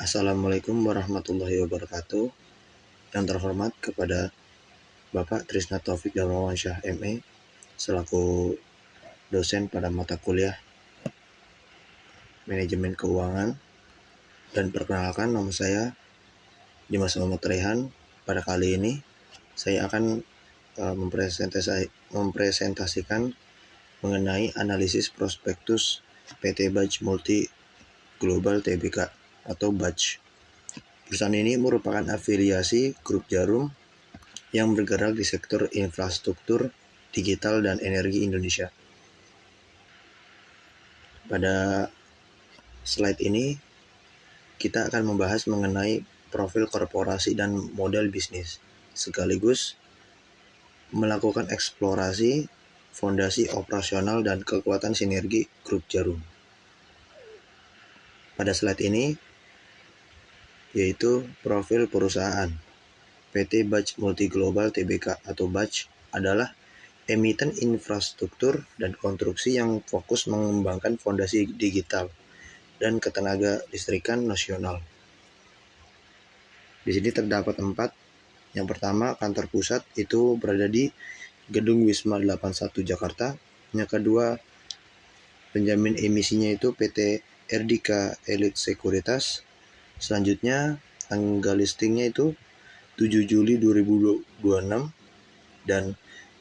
Assalamualaikum warahmatullahi wabarakatuh. Yang terhormat kepada Bapak Trisna Taufik Darmawansyah ME selaku dosen pada mata kuliah Manajemen Keuangan, dan perkenalkan, nama saya Dimas Muhammad Rehan. Pada kali ini saya akan mempresentasikan mengenai analisis prospektus PT Baj Multi Global Tbk atau Baj. Perusahaan ini merupakan afiliasi Grup Djarum yang bergerak di sektor infrastruktur, digital, dan energi Indonesia. Pada slide ini kita akan membahas mengenai profil korporasi dan model bisnis, sekaligus melakukan eksplorasi fondasi operasional dan kekuatan sinergi Grup Djarum. Pada slide ini yaitu profil perusahaan. PT Baj Multi Global Tbk atau Baj adalah emiten infrastruktur dan konstruksi yang fokus mengembangkan fondasi digital dan ketenaga listrikan nasional. Di sini terdapat 4. Yang pertama, kantor pusat itu berada di Gedung Wisma 81 Jakarta. Yang kedua, penjamin emisinya itu PT Erdika Elite Sekuritas. Selanjutnya, tanggal listingnya itu 7 Juli 2026 dan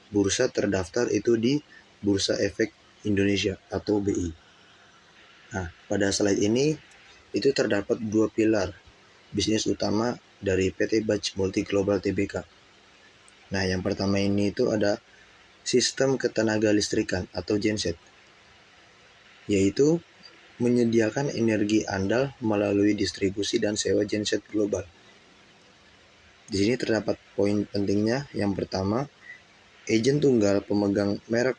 bursa terdaftar itu di Bursa Efek Indonesia atau BI. Nah, pada slide ini itu terdapat 2 pilar bisnis utama dari PT Baj Multi Global Tbk. Nah, yang pertama ini itu ada sistem ketenaga listrikan atau genset, yaitu menyediakan energi andal melalui distribusi dan sewa genset global. Di sini terdapat poin pentingnya. Yang pertama, agen tunggal pemegang merek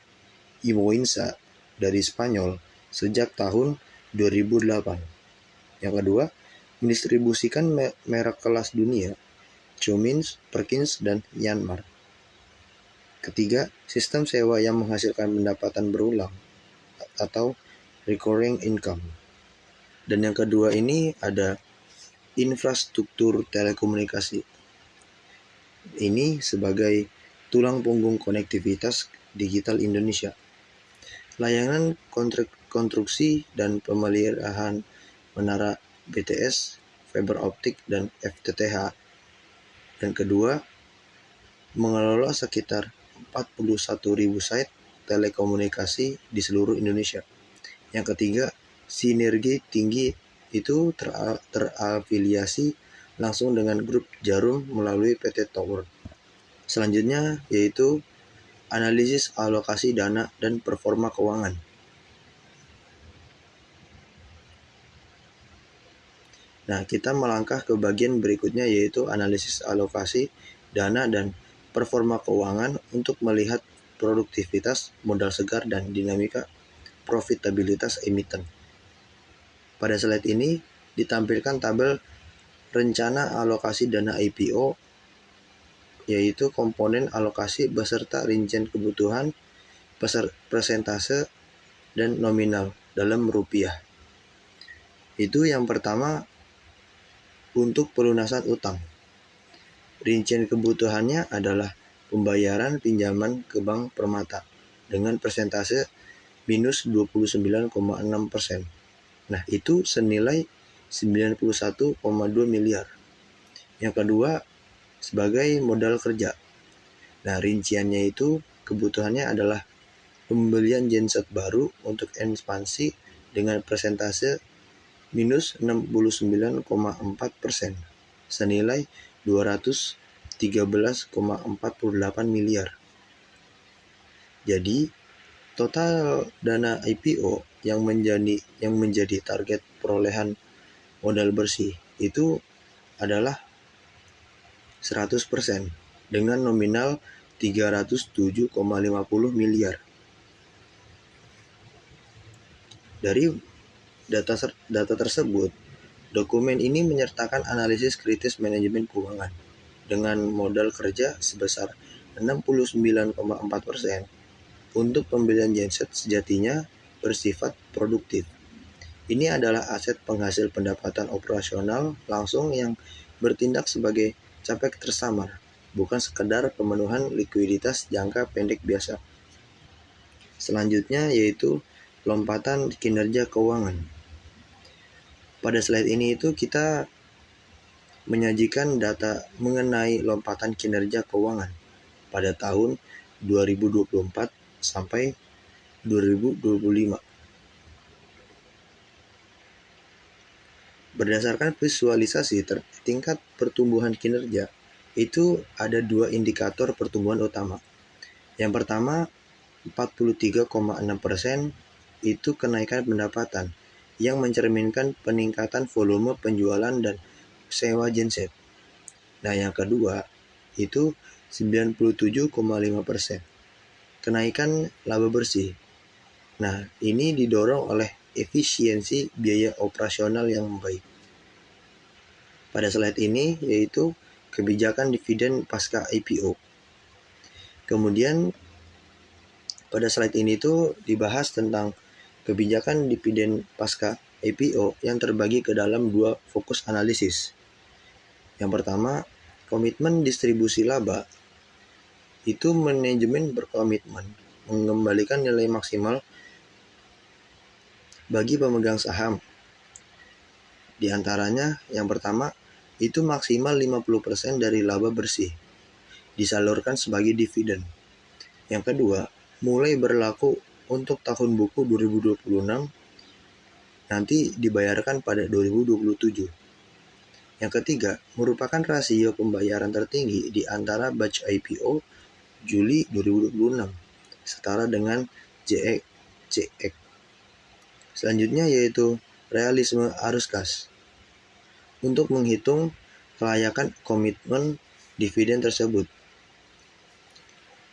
Imoinsa dari Spanyol sejak tahun 2008. Yang kedua, mendistribusikan merek kelas dunia Cummins, Perkins, dan Yanmar. Ketiga, sistem sewa yang menghasilkan pendapatan berulang atau recurring income. Dan yang kedua ini ada infrastruktur telekomunikasi. Ini sebagai tulang punggung konektivitas digital Indonesia. Layanan konstruksi dan pemeliharaan menara BTS, fiber optik, dan FTTH. Dan kedua, mengelola sekitar 41.000 site telekomunikasi di seluruh Indonesia. Yang ketiga, sinergi tinggi itu terafiliasi langsung dengan Grup Djarum melalui PT Tower. Selanjutnya yaitu analisis alokasi dana dan performa keuangan. Nah, kita melangkah ke bagian berikutnya yaitu analisis alokasi dana dan performa keuangan untuk melihat produktivitas, modal segar, dan dinamika profitabilitas emiten. Pada slide ini ditampilkan tabel rencana alokasi dana IPO, yaitu komponen alokasi beserta rincian kebutuhan, persentase, dan nominal dalam rupiah. Itu yang pertama untuk pelunasan utang. Rincian kebutuhannya adalah pembayaran pinjaman ke Bank Permata dengan persentase minus 29,6%. Nah, itu senilai 91,2 miliar. Yang kedua, sebagai modal kerja. Nah, rinciannya itu kebutuhannya adalah pembelian genset baru untuk ekspansi dengan persentase minus 69,4%, senilai 213,48 miliar. Jadi, total dana IPO yang menjadi target perolehan modal bersih itu adalah 100% dengan nominal 307,50 miliar. Dari data tersebut, dokumen ini menyertakan analisis kritis manajemen keuangan dengan modal kerja sebesar 69,4% untuk pembelian genset sejatinya bersifat produktif. Ini adalah aset penghasil pendapatan operasional langsung yang bertindak sebagai capek tersamar, bukan sekedar pemenuhan likuiditas jangka pendek biasa. Selanjutnya yaitu lompatan kinerja keuangan. Pada slide ini itu kita menyajikan data mengenai lompatan kinerja keuangan pada tahun 2024 sampai 2025. Berdasarkan visualisasi tingkat pertumbuhan kinerja, itu ada dua indikator pertumbuhan utama. Yang pertama, 43,6% itu kenaikan pendapatan yang mencerminkan peningkatan volume penjualan dan sewa genset. Nah, yang kedua itu 97,5%. Kenaikan laba bersih. Nah, ini didorong oleh efisiensi biaya operasional yang baik. Pada slide ini yaitu kebijakan dividen pasca IPO. Kemudian pada slide ini tuh dibahas tentang kebijakan dividen pasca IPO yang terbagi ke dalam dua fokus analisis. Yang pertama, komitmen distribusi laba. Itu manajemen berkomitmen mengembalikan nilai maksimal bagi pemegang saham. Di antaranya yang pertama, itu maksimal 50% dari laba bersih disalurkan sebagai dividen. Yang kedua, mulai berlaku untuk tahun buku 2026 nanti dibayarkan pada 2027. Yang ketiga, merupakan rasio pembayaran tertinggi di antara batch IPO Juli 2026 setara dengan JX. Selanjutnya yaitu realisme arus kas. Untuk menghitung kelayakan komitmen dividen tersebut.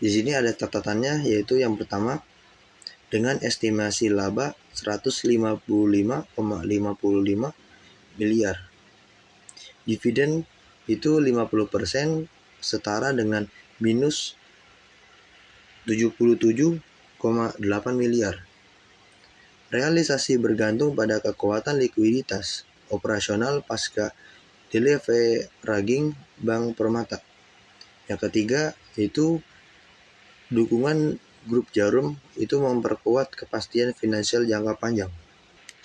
Di sini ada catatannya yaitu yang pertama, dengan estimasi laba 155,55 miliar. Dividen itu 50% setara dengan minus 77,8 miliar. Realisasi bergantung pada kekuatan likuiditas operasional pasca deleveraging Bank Permata. Yang ketiga itu dukungan Grup Djarum itu memperkuat kepastian finansial jangka panjang.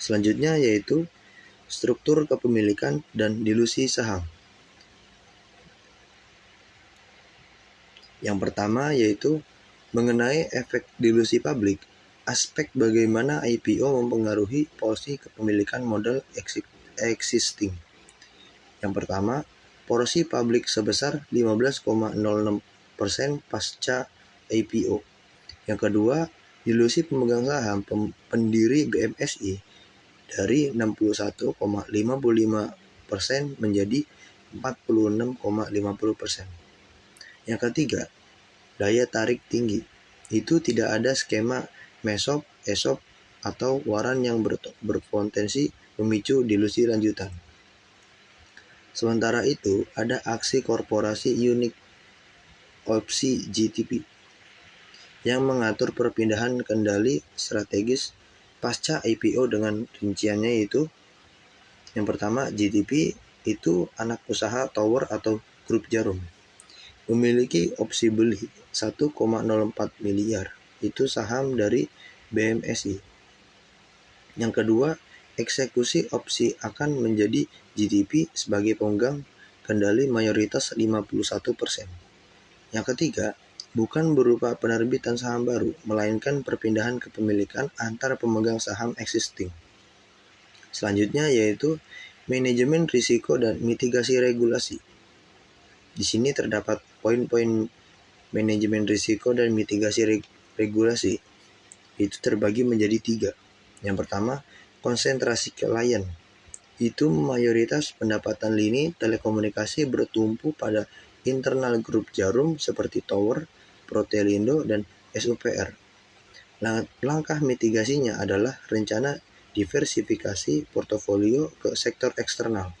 Selanjutnya yaitu struktur kepemilikan dan dilusi saham. Yang pertama yaitu mengenai efek dilusi publik, aspek bagaimana IPO mempengaruhi porsi kepemilikan modal existing. Yang pertama, porsi publik sebesar 15,06% pasca IPO. Yang kedua, dilusi pemegang saham pendiri BMSI dari 61,55% menjadi 46,50%. Yang ketiga, daya tarik tinggi. Itu tidak ada skema MESOP, ESOP, atau waran yang berpotensi memicu dilusi lanjutan. Sementara itu, ada aksi korporasi unik opsi GTP yang mengatur perpindahan kendali strategis pasca IPO dengan rinciannya yaitu yang pertama, GTP itu anak usaha tower atau Grup Djarum. Memiliki opsi beli 1,04 miliar itu saham dari BMSI. Yang kedua, eksekusi opsi akan menjadi GTP sebagai pemegang kendali mayoritas 51%. Yang ketiga, bukan berupa penerbitan saham baru, melainkan perpindahan kepemilikan antar pemegang saham existing. Selanjutnya yaitu manajemen risiko dan mitigasi regulasi. Di sini terdapat poin-poin manajemen risiko dan mitigasi regulasi. Itu terbagi menjadi 3. Yang pertama, konsentrasi klien. Itu mayoritas pendapatan lini telekomunikasi bertumpu pada internal Grup Djarum seperti Tower, Protelindo, dan SUPR. Langkah mitigasinya adalah rencana diversifikasi portofolio ke sektor eksternal.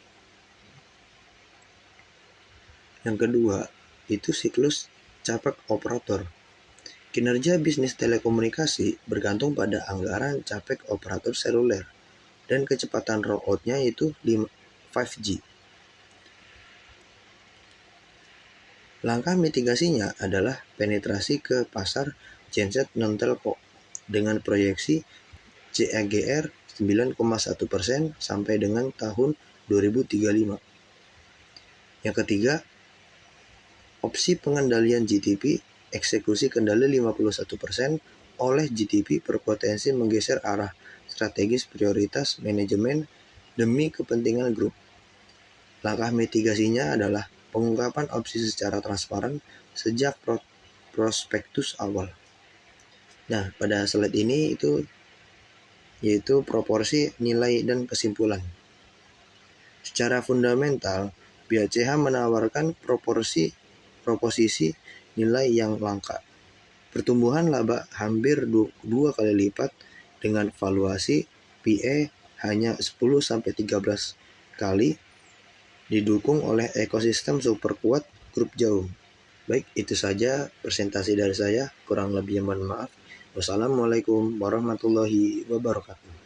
Yang kedua, itu siklus capek operator. Kinerja bisnis telekomunikasi bergantung pada anggaran capek operator seluler. dan kecepatan rollout-nya itu 5G. Langkah mitigasinya adalah penetrasi ke pasar genset non-telco dengan proyeksi CAGR 9,1% sampai dengan tahun 2035. Yang ketiga, opsi pengendalian GTP, eksekusi kendali 51% oleh GTP berpotensi menggeser arah strategis prioritas manajemen demi kepentingan grup. Langkah mitigasinya adalah pengungkapan opsi secara transparan sejak prospektus awal. Nah, pada slide ini itu yaitu proporsi nilai dan kesimpulan. Secara fundamental, BACH menawarkan proposisi nilai yang langka. Pertumbuhan laba hampir 2 kali lipat dengan valuasi PE hanya 10-13 kali, didukung oleh ekosistem super kuat grup Jaum. Baik, itu saja presentasi dari saya, kurang lebihnya mohon maaf. Wassalamualaikum warahmatullahi wabarakatuh.